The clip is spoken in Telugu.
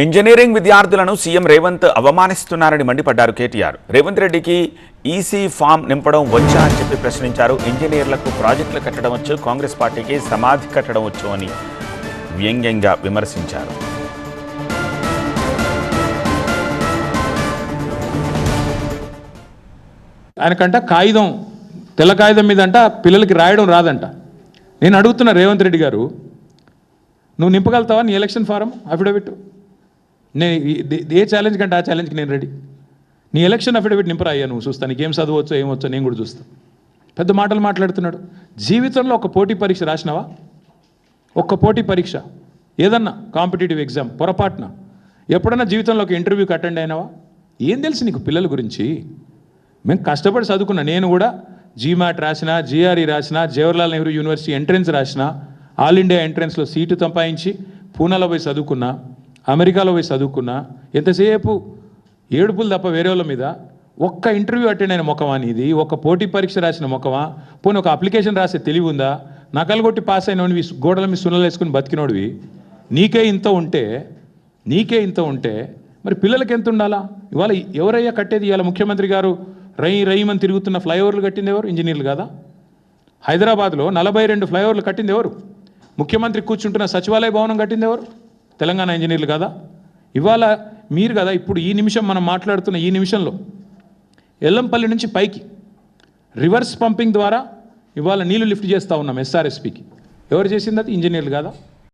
ఇంజనీరింగ్ విద్యార్థులను సీఎం రేవంత్ అవమానిస్తున్నారని మండిపడ్డారు కేటీఆర్. రేవంత్ రెడ్డికి ఈసీ ఫామ్ నింపడం వచ్చా అని చెప్పి ప్రశ్నించారు. ఇంజనీర్లకు ప్రాజెక్టులు కట్టడం వచ్చు, కాంగ్రెస్ పార్టీకి సమాధి కట్టడం వచ్చు అని వ్యంగ్యంగా విమర్శించారు. ఆయనకంట కాగితం తెల్ల కాగితం మీద అంట పిల్లలకి రాయడం రాదంట. నేను అడుగుతున్నా రేవంత్ రెడ్డి గారు, నువ్వు నింపగలుగుతావా నీ ఎలక్షన్ ఫారం అఫిడవిట్? నేను ఏ ఛాలెంజ్ కంటే ఆ ఛాలెంజ్కి నేను రెడీ. నీ ఎలక్షన్ అఫిడవిట్ నింపరా అయ్యా, నువ్వు చూస్తా, నీకేం చదవచ్చో ఏమొచ్చో నేను కూడా చూస్తా. పెద్ద మాటలు మాట్లాడుతున్నాడు. జీవితంలో ఒక పోటీ పరీక్ష రాసినావా? ఒక్క పోటీ పరీక్ష ఏదన్నా కాంపిటేటివ్ ఎగ్జామ్ పొరపాటున ఎప్పుడన్నా జీవితంలో ఒక ఇంటర్వ్యూకి అటెండ్ అయినావా? ఏం తెలుసు నీకు పిల్లల గురించి? మేము కష్టపడి చదువుకున్నా. నేను కూడా జీమాట్ రాసిన, జిఆర్ఈ రాసిన, జవహర్లాల్ నెహ్రూ యూనివర్సిటీ ఎంట్రన్స్ రాసిన, ఆల్ ఇండియా ఎంట్రన్స్లో సీటు సంపాదించి పూనాలో పోయి చదువుకున్నా, అమెరికాలో పోయి చదువుకున్నా. ఎంతసేపు ఏడుపులు తప్ప వేరే వాళ్ళ మీద. ఒక్క ఇంటర్వ్యూ అటెండ్ అయిన ముఖమా నీది? ఒక్క పోటీ పరీక్ష రాసిన ముఖమా? పోనీ ఒక అప్లికేషన్ రాసే తెలివి ఉందా? నకలు కొట్టి పాస్ అయినవి గోడల మీద సున్నలు వేసుకుని బతికినోడివి. నీకే ఇంత ఉంటే మరి పిల్లలకి ఎంత ఉండాలా? ఇవాళ ఎవరయ్యా కట్టేది? ఇవాళ ముఖ్యమంత్రి గారు రయ్యమని తిరుగుతున్న ఫ్లైఓవర్లు కట్టింది ఎవరు? ఇంజనీర్లు కాదా? హైదరాబాద్లో 42 ఫ్లైఓవర్లు కట్టింది ఎవరు? ముఖ్యమంత్రి కూర్చుంటున్న సచివాలయ భవనం కట్టింది ఎవరు? తెలంగాణ ఇంజనీర్లు కాదా? ఇవాళ మీరు కదా. ఇప్పుడు ఈ నిమిషం మనం మాట్లాడుతున్న ఈ నిమిషంలో ఎల్లంపల్లి నుంచి పైకి రివర్స్ పంపింగ్ ద్వారా ఇవాళ నీళ్లు లిఫ్ట్ చేస్తూ ఉన్నాం ఎస్ఆర్ఎస్పికి. ఎవరు చేసింది? అది ఇంజనీర్లు కాదా?